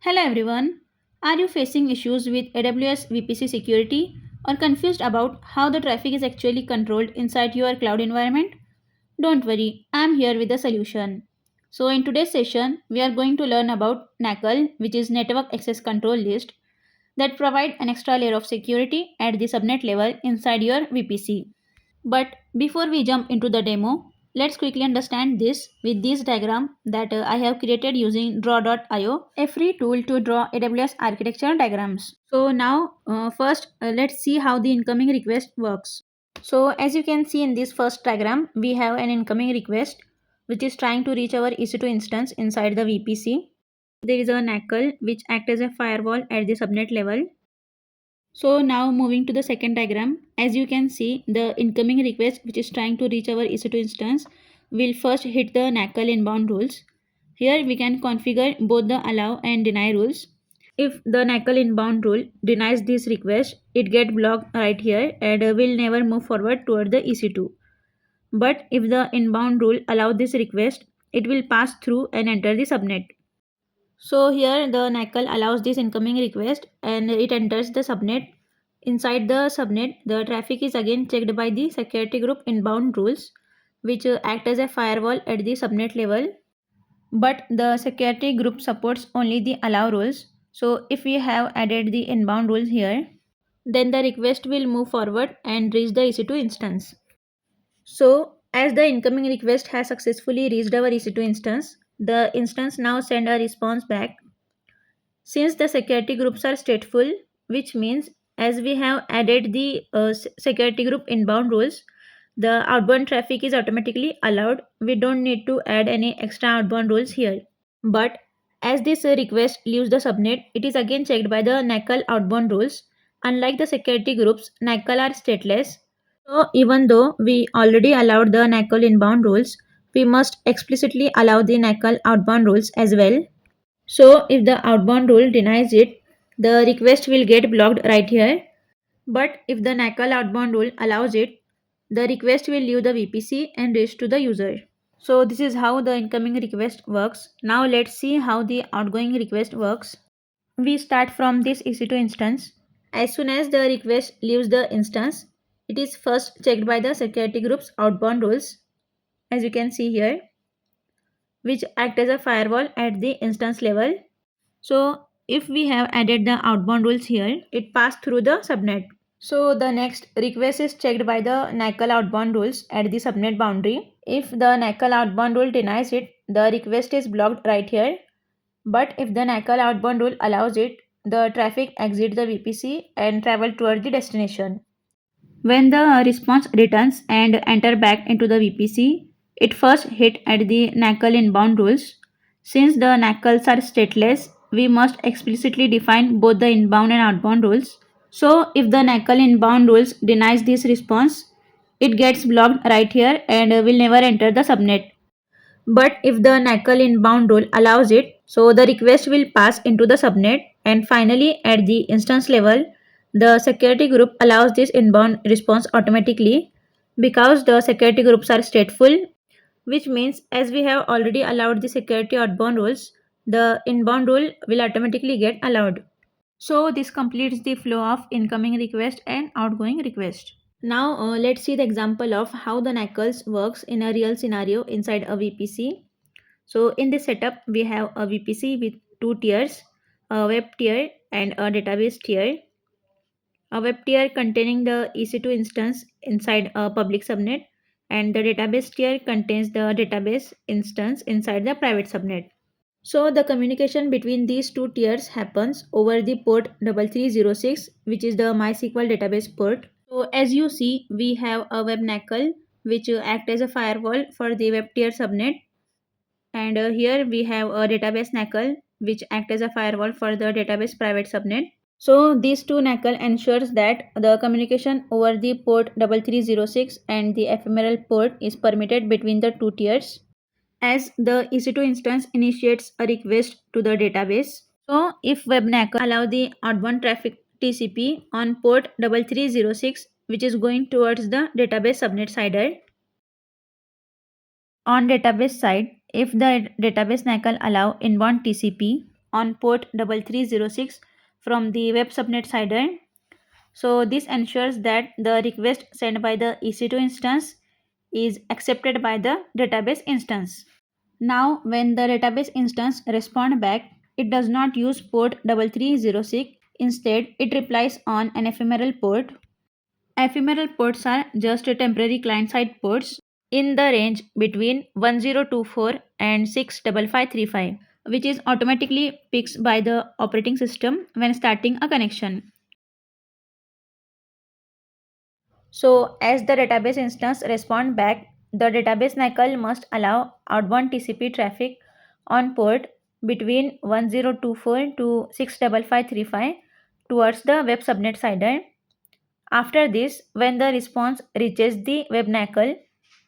Hello everyone. Are you facing issues with AWS VPC security or confused about how the traffic is actually controlled inside your cloud environment? Don't worry, I'm here with the solution. So in today's session, we are going to learn about NACL, which is Network Access Control List, that provide an extra layer of security at the subnet level inside your VPC. But before we jump into the demo, let's quickly understand this with this diagram that I have created using draw.io, a free tool to draw AWS architecture diagrams. So now first let's see how the incoming request works. So as you can see in this first diagram, we have an incoming request which is trying to reach our EC2 instance inside the VPC. There is a NACL which acts as a firewall at the subnet level. So now moving to the second diagram, as you can see, the incoming request which is trying to reach our EC2 instance will first hit the NACL inbound rules. Here we can configure both the allow and deny rules. If the NACL inbound rule denies this request, it gets blocked right here and will never move forward toward the EC2. But if the inbound rule allows this request, it will pass through and enter the subnet. So here the NACL allows this incoming request and it enters the subnet. Inside the subnet, the traffic is again checked by the security group inbound rules, which act as a firewall at the subnet level. But the security group supports only the allow rules. So if we have added the inbound rules here, then the request will move forward and reach the EC2 instance. So as the incoming request has successfully reached our EC2 instance, the instance now send a response back. Since the security groups are stateful, which means as we have added the security group inbound rules, the outbound traffic is automatically allowed. We don't need to add any extra outbound rules here. But as this request leaves the subnet, it is again checked by the NACL outbound rules. Unlike the security groups, NACL are stateless. So even though we already allowed the NACL inbound rules, we must explicitly allow the NACL outbound rules as well. So if the outbound rule denies it, the request will get blocked right here. But if the NACL outbound rule allows it, the request will leave the VPC and reach to the user. So this is how the incoming request works. Now let's see how the outgoing request works. We start from this EC2 instance. As soon as the request leaves the instance, it is first checked by the security group's outbound rules, as you can see here, which act as a firewall at the instance level. So if we have added the outbound rules here, it passed through the subnet. So the next request is checked by the NACL outbound rules at the subnet boundary. If the NACL outbound rule denies it, the request is blocked right here. But if the NACL outbound rule allows it, the traffic exits the VPC and travel toward the destination. When the response returns and enter back into the VPC, it first hit at the NACL inbound rules. Since the NACLs are stateless, we must explicitly define both the inbound and outbound rules. So if the NACL inbound rules denies this response, it gets blocked right here and will never enter the subnet. But if the NACL inbound rule allows it, so the request will pass into the subnet, and finally at the instance level, the security group allows this inbound response automatically because the security groups are stateful, which means as we have already allowed the security outbound rules, the inbound rule will automatically get allowed. So this completes the flow of incoming request and outgoing request. Now let's see the example of how the NACLs works in a real scenario inside a VPC. So in this setup, we have a VPC with two tiers, a web tier and a database tier. A web tier containing the EC2 instance inside a public subnet, and the database tier contains the database instance inside the private subnet. So the communication between these two tiers happens over the port 3306, which is the MySQL database port. So as you see, we have a web NACL which act as a firewall for the web tier subnet, and here we have a database NACL which act as a firewall for the database private subnet. So these two NACL ensures that the communication over the port 3306 and the ephemeral port is permitted between the two tiers as the EC2 instance initiates a request to the database. So if web NACL allow the outbound traffic TCP on port 3306 which is going towards the database subnet sider. On database side, if the database NACL allow inbound TCP, on port 3306 from the web subnet side. So this ensures that the request sent by the EC2 instance is accepted by the database instance. Now when the database instance responds back, it does not use port 3306. Instead, it replies on an ephemeral port. Ephemeral ports are just temporary client-side ports in the range between 1024 and 65535, which is automatically picked by the operating system when starting a connection. So as the database instance responds back, the database NACL must allow outbound TCP traffic on port between 1024 to 65535 towards the web subnet side. After this, when the response reaches the web NACL,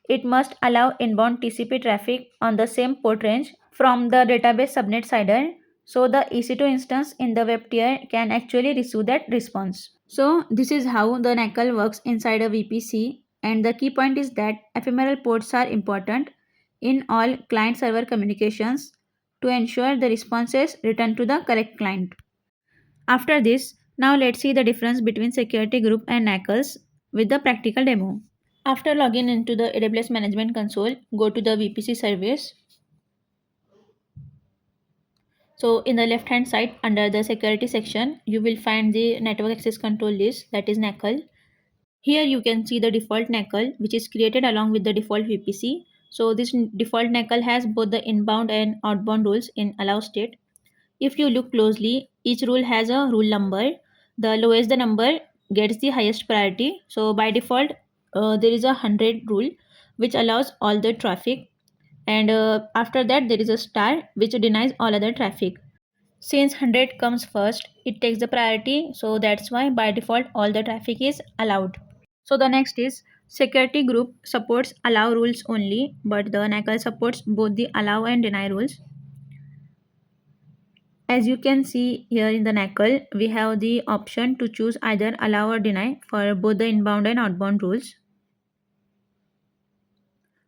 it must allow inbound TCP traffic on the same port range from the database subnet side, so the EC2 instance in the web tier can actually receive that response. So this is how the NACL works inside a VPC, and the key point is that ephemeral ports are important in all client-server communications to ensure the responses return to the correct client. After this, now let's see the difference between security group and NACLs with the practical demo. After logging into the AWS Management Console, go to the VPC service. So in the left hand side under the security section, you will find the network access control list, that is NACL. Here you can see the default NACL which is created along with the default VPC. So this default NACL has both the inbound and outbound rules in allow state. If you look closely, each rule has a rule number. The lowest the number gets the highest priority. So by default, there is a 100 rule which allows all the traffic, and after that there is a star which denies all other traffic. Since 100 comes first, it takes the priority, so that's why by default all the traffic is allowed. So the next is security group supports allow rules only, but the NACL supports both the allow and deny rules. As you can see here in the NACL, we have the option to choose either allow or deny for both the inbound and outbound rules.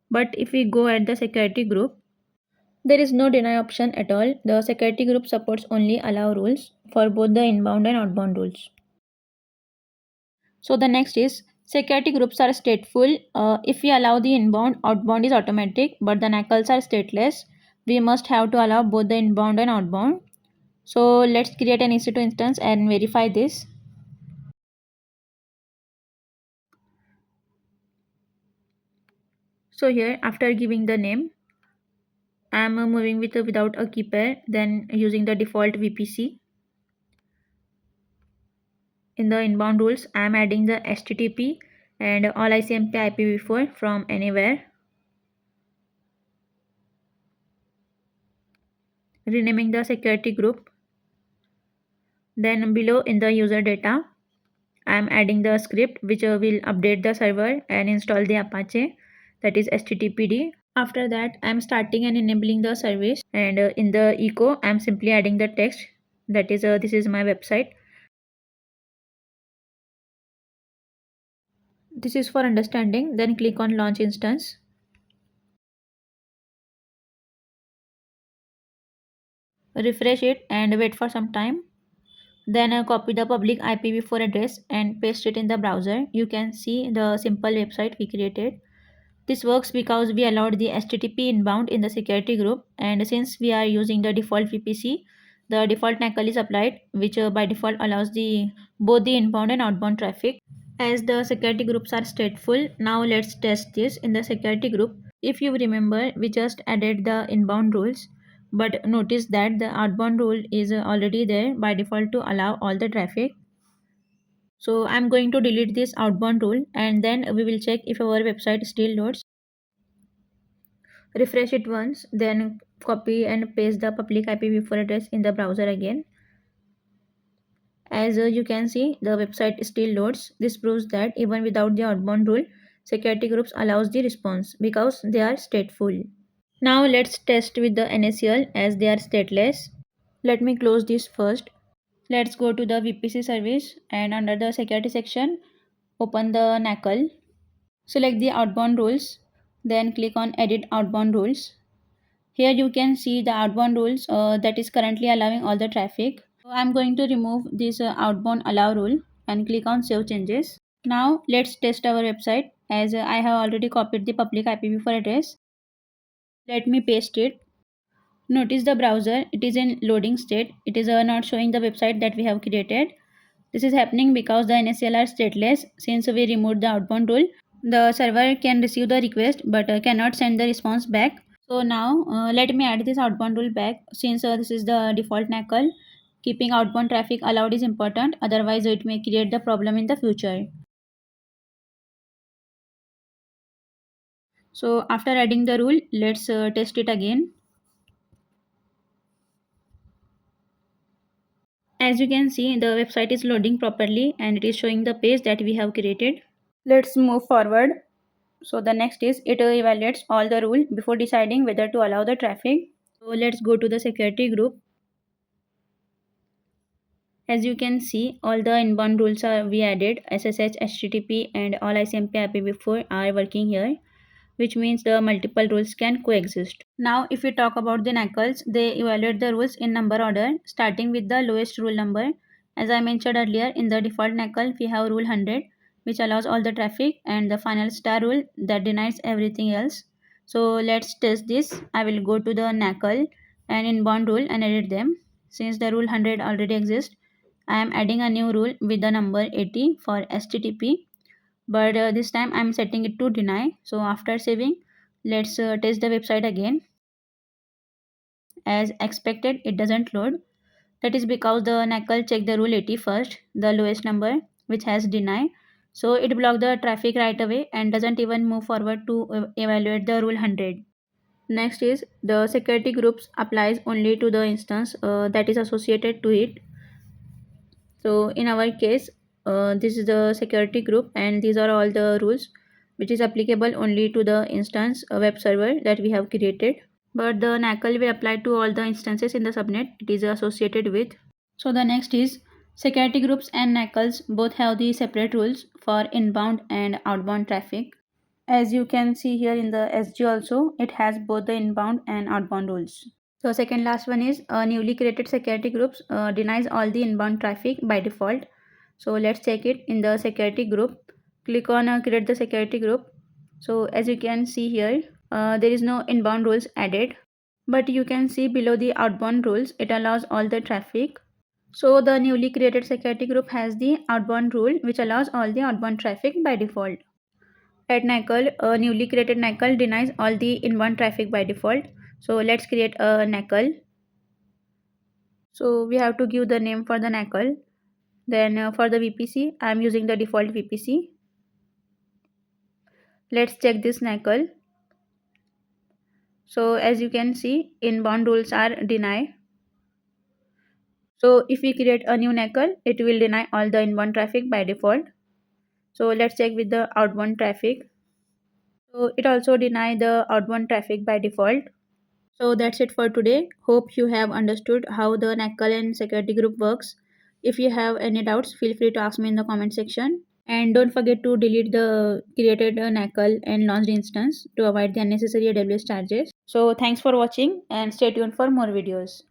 But if we go at the security group, there is no deny option at all. The security group supports only allow rules for both the inbound and outbound rules. So the next is security groups are stateful. If we allow the inbound, outbound is automatic, but the NACLs are stateless. We must have to allow both the inbound and outbound. So let's create an EC2 instance and verify this. So here after giving the name, I am moving with without a key pair, then using the default VPC. In the inbound rules, I am adding the HTTP and all ICMP IPv4 from anywhere. Renaming the security group. Then below in the user data, I am adding the script which will update the server and install the Apache, that is HTTPD. After that, I am starting and enabling the service, and in the echo, I am simply adding the text, that is this is my website. This is for understanding. Then click on launch instance. Refresh it and wait for some time. Then copy the public IPv4 address and paste it in the browser. You can see the simple website we created. This works because we allowed the HTTP inbound in the security group, and since we are using the default VPC, the default NACL is applied, which by default allows the both the inbound and outbound traffic. As the security groups are stateful, now let's test this in the security group. If you remember, we just added the inbound rules, but notice that the outbound rule is already there by default to allow all the traffic. So I'm going to delete this outbound rule, and then we will check if our website still loads. Refresh it once, then copy and paste the public IPv4 address in the browser again. As you can see, the website still loads. This proves that even without the outbound rule, security groups allows the response because they are stateful. Now let's test with the NACL as they are stateless. Let me close this first. Let's go to the VPC service, and under the security section, open the NACL. Select the outbound rules, then click on edit outbound rules. Here you can see the outbound rules that is currently allowing all the traffic. So I'm going to remove this outbound allow rule and click on save changes. Now let's test our website as I have already copied the public IPv4 address. Let me paste it. Notice the browser, it is in loading state. It is not showing the website that we have created. This is happening because the NACL are stateless since we removed the outbound rule. The server can receive the request but cannot send the response back. So now let me add this outbound rule back since this is the default NACL. Keeping outbound traffic allowed is important, otherwise it may create the problem in the future. So after adding the rule, let's test it again. As you can see, the website is loading properly and it is showing the page that we have created. Let's move forward. So the next is it evaluates all the rule before deciding whether to allow the traffic. So let's go to the security group. As you can see, all the inbound rules are we added. SSH, HTTP and all ICMP IPv4 are working here, which means the multiple rules can coexist. Now if we talk about the NACLs, they evaluate the rules in number order starting with the lowest rule number. As I mentioned earlier, in the default NACL we have rule 100 which allows all the traffic and the final star rule that denies everything else. So let's test this. I will go to the NACL and inbound rule and edit them. Since the rule 100 already exists, I am adding a new rule with the number 80 for HTTP, but this time I'm setting it to deny. So after saving, let's test the website again. As expected, it doesn't load. That is because the NACL checked the rule 80 first, the lowest number which has deny. So it blocked the traffic right away and doesn't even move forward to evaluate the rule 100. Next is the security groups applies only to the instance that is associated to it. So in our case, this is the security group and these are all the rules which is applicable only to the instance web server that we have created. But the NACL will apply to all the instances in the subnet it is associated with. So the next is security groups and NACLs both have the separate rules for inbound and outbound traffic. As you can see here in the SG also, it has both the inbound and outbound rules. So second last one is newly created security groups denies all the inbound traffic by default. So let's check it in the security group. Click on create the security group. So as you can see here, there is no inbound rules added. But you can see below the outbound rules, it allows all the traffic. So the newly created security group has the outbound rule which allows all the outbound traffic by default. At NACL, a newly created NACL denies all the inbound traffic by default. So let's create a NACL. So we have to give the name for the NACL. Then for the VPC, I am using the default VPC. Let's check this NACL. So as you can see, inbound rules are deny. So if we create a new NACL, it will deny all the inbound traffic by default. So let's check with the outbound traffic. So it also deny the outbound traffic by default. So that's it for today. Hope you have understood how the NACL and security group works. If you have any doubts, feel free to ask me in the comment section. And don't forget to delete the created NACL and launched instance to avoid the unnecessary AWS charges. So thanks for watching and stay tuned for more videos.